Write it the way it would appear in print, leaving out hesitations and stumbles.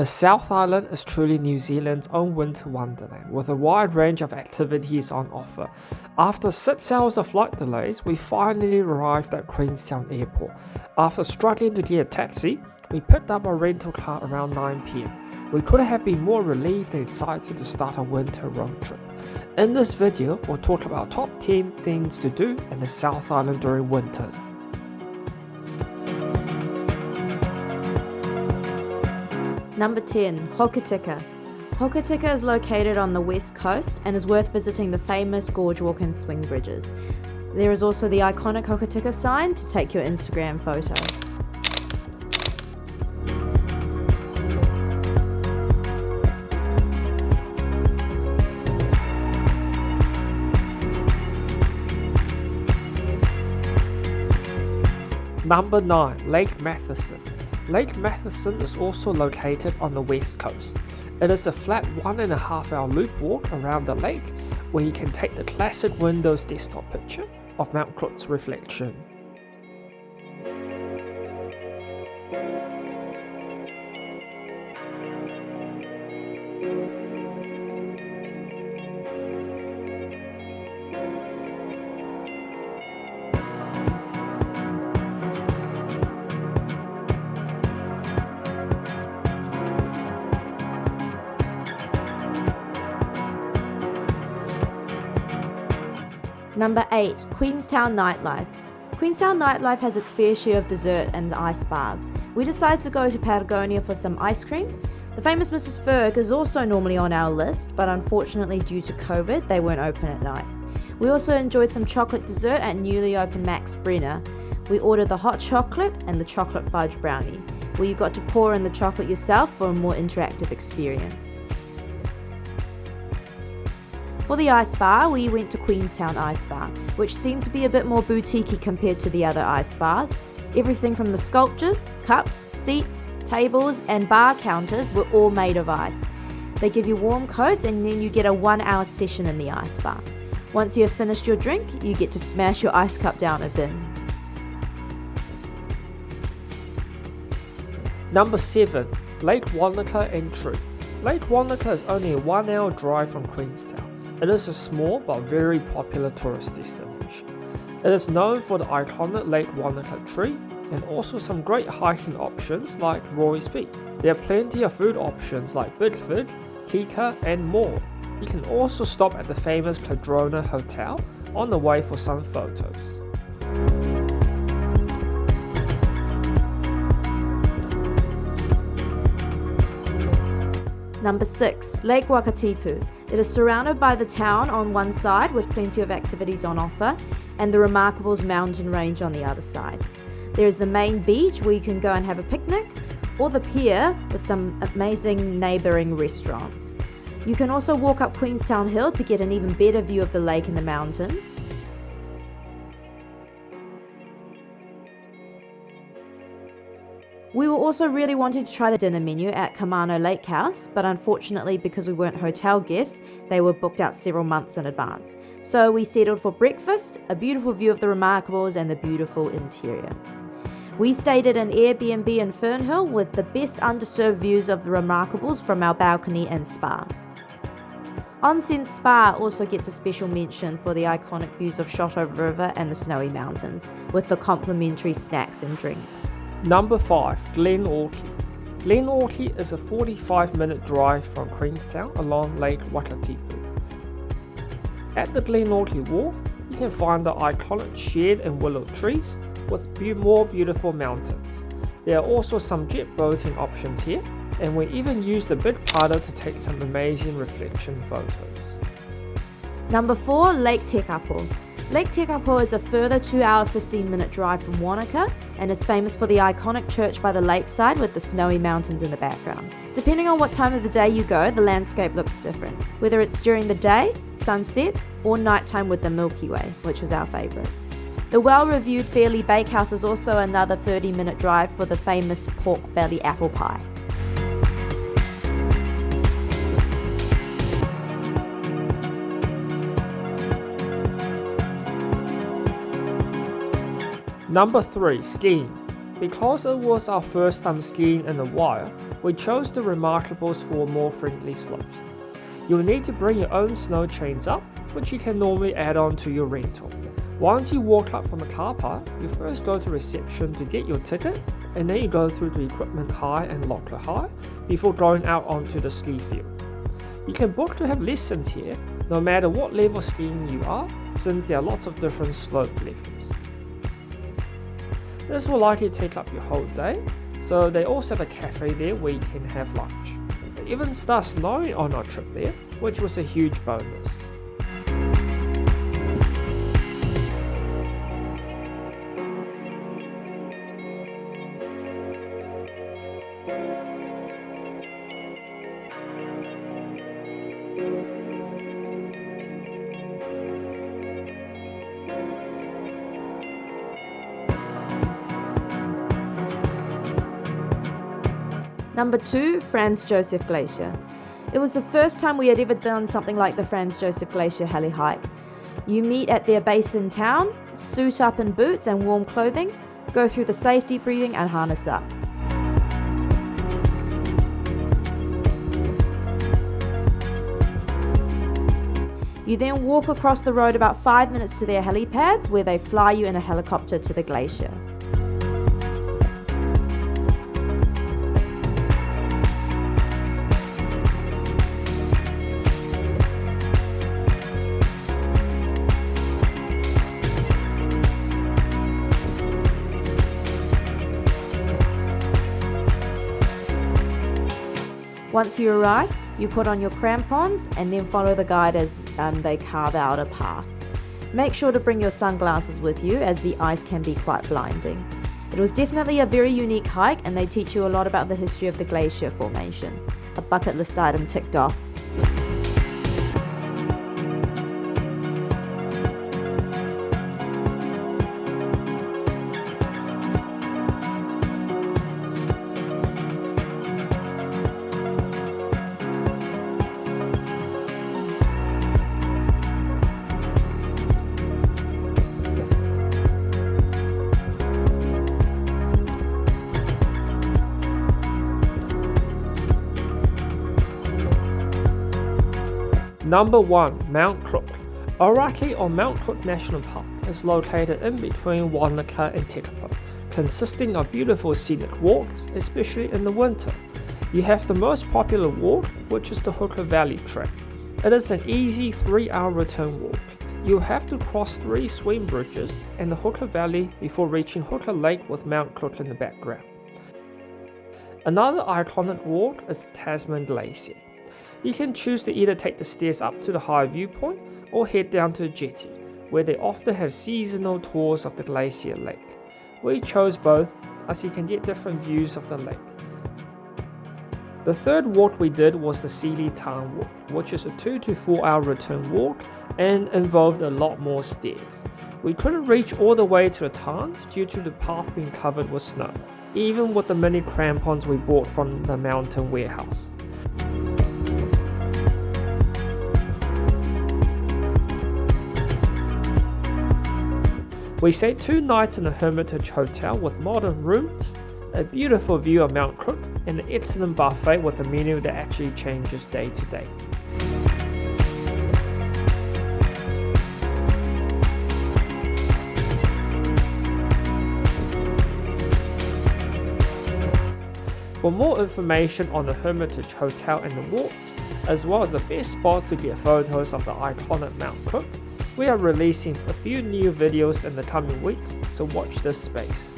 The South Island is truly New Zealand's own winter wonderland, with a wide range of activities on offer. After 6 hours of flight delays, we finally arrived at Queenstown Airport. After struggling to get a taxi, we picked up a rental car around 9 PM. We couldn't have been more relieved and excited to start a winter road trip. In this video, we'll talk about top 10 things to do in the South Island during winter. Number 10. Hokitika. Hokitika is located on the west coast and is worth visiting the famous gorge walk and swing bridges. There is also the iconic Hokitika sign to take your Instagram photo. Number 9. Lake Matheson. Lake Matheson is also located on the west coast. It is a flat 1.5 hour loop walk around the lake where you can take the classic Windows desktop picture of Mount Cook's reflection. Number 8. Queenstown Nightlife. Queenstown Nightlife has its fair share of dessert and ice bars. We decided to go to Patagonia for some ice cream. The famous Mrs. Ferg is also normally on our list, but unfortunately due to COVID, they weren't open at night. We also enjoyed some chocolate dessert at newly opened Max Brenner. We ordered the hot chocolate and the chocolate fudge brownie, where you got to pour in the chocolate yourself for a more interactive experience. For the ice bar, we went to Queenstown Ice Bar, which seemed to be a bit more boutique-y compared to the other ice bars. Everything from the sculptures, cups, seats, tables, and bar counters were all made of ice. They give you warm coats and then you get a 1-hour session in the ice bar. Once you have finished your drink, you get to smash your ice cup down a bin. Number 7. Lake Wanaka and True. Lake Wanaka is only a 1-hour drive from Queenstown. It is a small but very popular tourist destination. It is known for the iconic Lake Wanaka tree and also some great hiking options like Roy's Peak. There are plenty of food options like Bigfoot, Tika and more. You can also stop at the famous Cardrona hotel on the way for some photos. Number 6. Lake Wakatipu. It is surrounded by the town on one side with plenty of activities on offer and the Remarkables mountain range on the other side. There is the main beach where you can go and have a picnic, or the pier with some amazing neighbouring restaurants. You can also walk up Queenstown Hill to get an even better view of the lake and the mountains. We were also really wanting to try the dinner menu at Kamano Lake House, but unfortunately because we weren't hotel guests, they were booked out several months in advance. So we settled for breakfast, a beautiful view of the Remarkables and the beautiful interior. We stayed at an Airbnb in Fernhill with the best undisturbed views of the Remarkables from our balcony and spa. Onsen Spa also gets a special mention for the iconic views of Shoto River and the snowy mountains, with the complimentary snacks and drinks. Number 5. Glenorchy. Glenorchy is a 45-minute drive from Queenstown along Lake Wakatipu. At the Glenorchy Wharf, you can find the iconic shed and willow trees with more beautiful mountains. There are also some jet boating options here, and we even used a big paddle to take some amazing reflection photos. Number 4. Lake Tekapo. Lake Tekapo is a further 2-hour 15-minute drive from Wanaka and is famous for the iconic church by the lakeside with the snowy mountains in the background. Depending on what time of the day you go, the landscape looks different, whether it's during the day, sunset, or nighttime with the Milky Way, which was our favourite. The well-reviewed Fairlie Bakehouse is also another 30-minute drive for the famous pork belly apple pie. Number 3. Skiing. Because it was our first time skiing in a while, We chose the Remarkables for more friendly slopes. You'll need to bring your own snow chains up, which you can normally add on to your rental. Once you walk up from the car park, you first go to reception to get your ticket, and then you go through to Equipment Hire and Locker Hire before going out onto the ski field. You can book to have lessons here, no matter what level skiing you are, since there are lots of different slope levels. This will likely take up your whole day, so they also have a cafe there where you can have lunch. It even started snowing on our trip there, which was a huge bonus. Number 2, Franz Josef Glacier. It was the first time we had ever done something like the Franz Josef Glacier heli-hike. You meet at their base in town, suit up in boots and warm clothing, go through the safety briefing and harness up. You then walk across the road about 5 minutes to their helipads where they fly you in a helicopter to the glacier. Once you arrive, you put on your crampons and then follow the guide as they carve out a path. Make sure to bring your sunglasses with you as the ice can be quite blinding. It was definitely a very unique hike and they teach you a lot about the history of the glacier formation. A bucket list item ticked off. Number 1. Mount Cook. Aoraki or Mount Cook National Park is located in between Wanaka and Tekapo, consisting of beautiful scenic walks, especially in the winter. You have the most popular walk, which is the Hooker Valley Track. It is an easy 3-hour return walk. You'll have to cross 3 swing bridges and the Hooker Valley before reaching Hooker Lake with Mount Cook in the background. Another iconic walk is the Tasman Glacier. You can choose to either take the stairs up to the high viewpoint or head down to the jetty, where they often have seasonal tours of the Glacier Lake. We chose both as you can get different views of the lake. The third walk we did was the Sealy Town Walk, which is a 2 to 4 hour return walk and involved a lot more stairs. We couldn't reach all the way to the tarns due to the path being covered with snow, even with the mini crampons we bought from the mountain warehouse. We stayed 2 nights in a Hermitage hotel with modern rooms, a beautiful view of Mount Cook, and an excellent buffet with a menu that actually changes day to day. For more information on the Hermitage Hotel and the walks, as well as the best spots to get photos of the iconic Mount Cook, we are releasing a few new videos in the coming weeks, so watch this space.